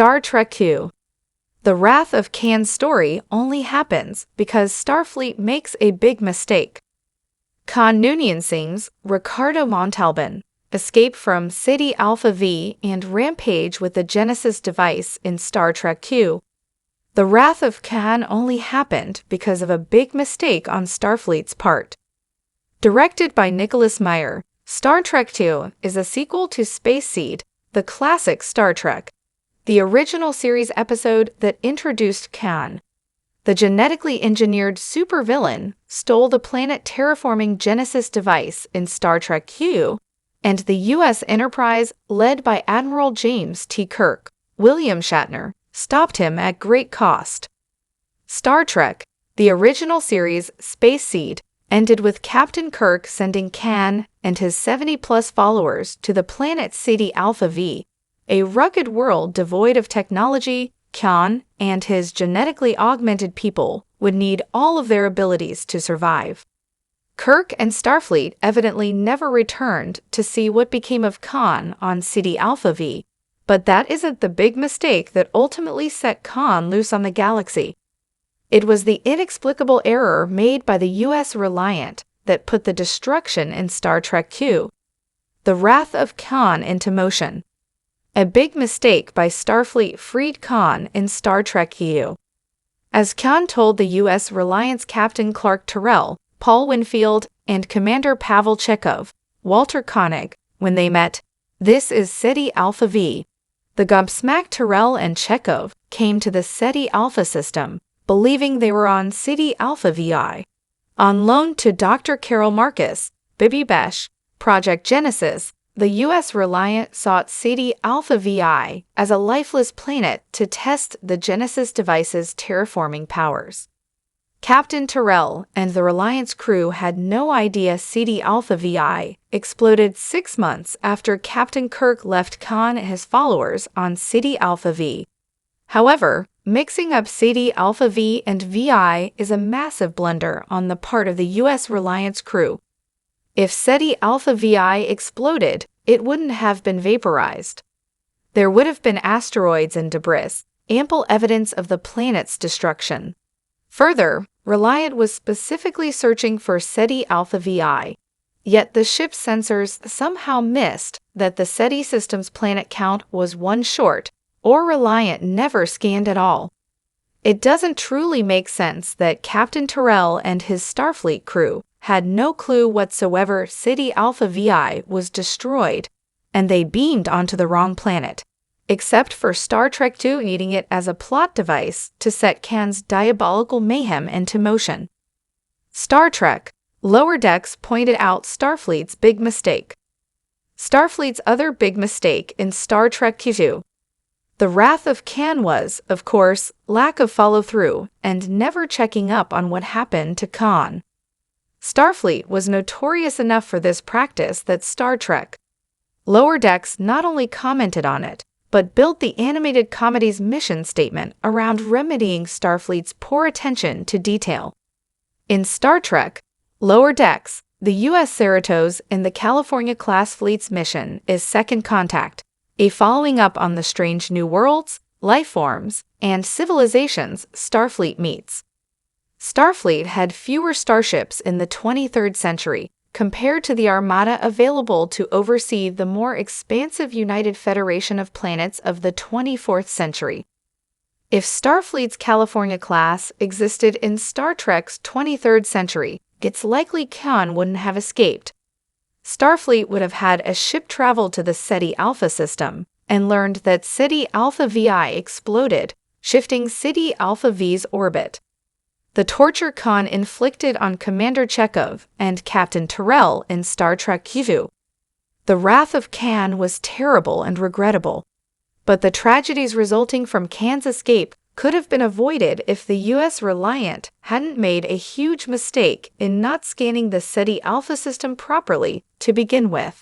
Star Trek II. The Wrath of Khan's story only happens because Starfleet makes a big mistake. Khan Noonien Singh's Ricardo Montalban escape from Ceti Alpha V and rampage with the Genesis device in Star Trek II. The Wrath of Khan only happened because of a big mistake on Starfleet's part. Directed by Nicholas Meyer, Star Trek II is a sequel to Space Seed, the classic Star Trek, the original series episode that introduced Khan. The genetically engineered supervillain stole the planet terraforming Genesis device in Star Trek II, and the U.S. Enterprise, led by Admiral James T. Kirk, William Shatner, stopped him at great cost. Star Trek, the original series Space Seed, ended with Captain Kirk sending Khan and his 70-plus followers to the planet Ceti Alpha V, a rugged world devoid of technology. Khan and his genetically augmented people would need all of their abilities to survive. Kirk and Starfleet evidently never returned to see what became of Khan on Ceti Alpha V, but that isn't the big mistake that ultimately set Khan loose on the galaxy. It was the inexplicable error made by the U.S. Reliant that put the destruction in Star Trek II, the Wrath of Khan, into motion. A big mistake by Starfleet freed Khan in Star Trek EU. As Khan told the U.S. Reliance Captain Clark Terrell, Paul Winfield, and Commander Pavel Chekhov, Walter Koenig, when they met, "This is Ceti Alpha V." The gobsmacked Terrell and Chekhov came to the Ceti Alpha system, believing they were on Ceti Alpha VI. On loan to Dr. Carol Marcus, Bibi Besh, Project Genesis, the U.S. Reliant sought Ceti Alpha VI as a lifeless planet to test the Genesis device's terraforming powers. Captain Terrell and the Reliance crew had no idea Ceti Alpha VI exploded 6 months after Captain Kirk left Khan and his followers on Ceti Alpha V. However, mixing up Ceti Alpha V and VI is a massive blunder on the part of the U.S. Reliance crew. If Ceti Alpha VI exploded, it wouldn't have been vaporized. There would have been asteroids and debris, ample evidence of the planet's destruction. Further, Reliant was specifically searching for Ceti Alpha VI, yet the ship's sensors somehow missed that the Ceti system's planet count was 1 short, or Reliant never scanned at all. It doesn't truly make sense that Captain Terrell and his Starfleet crew had no clue whatsoever Ceti Alpha VI was destroyed, and they beamed onto the wrong planet, except for Star Trek II needing it as a plot device to set Khan's diabolical mayhem into motion. Star Trek: Lower Decks pointed out Starfleet's big mistake. Starfleet's other big mistake in Star Trek II, the Wrath of Khan, was, of course, lack of follow-through and never checking up on what happened to Khan. Starfleet was notorious enough for this practice that Star Trek: Lower Decks not only commented on it, but built the animated comedy's mission statement around remedying Starfleet's poor attention to detail. In Star Trek: Lower Decks, the U.S. Cerritos in the California-class fleet's mission is Second Contact, a following up on the strange new worlds, life forms, and civilizations Starfleet meets. Starfleet had fewer starships in the 23rd century compared to the armada available to oversee the more expansive United Federation of Planets of the 24th century. If Starfleet's California class existed in Star Trek's 23rd century, it's likely Khan wouldn't have escaped. Starfleet would have had a ship travel to the Ceti Alpha system and learned that Ceti Alpha VI exploded, shifting Ceti Alpha V's orbit. The torture Khan inflicted on Commander Chekhov and Captain Terrell in Star Trek II. The Wrath of Khan was terrible and regrettable, but the tragedies resulting from Khan's escape could have been avoided if the U.S. Reliant hadn't made a huge mistake in not scanning the Ceti Alpha system properly to begin with.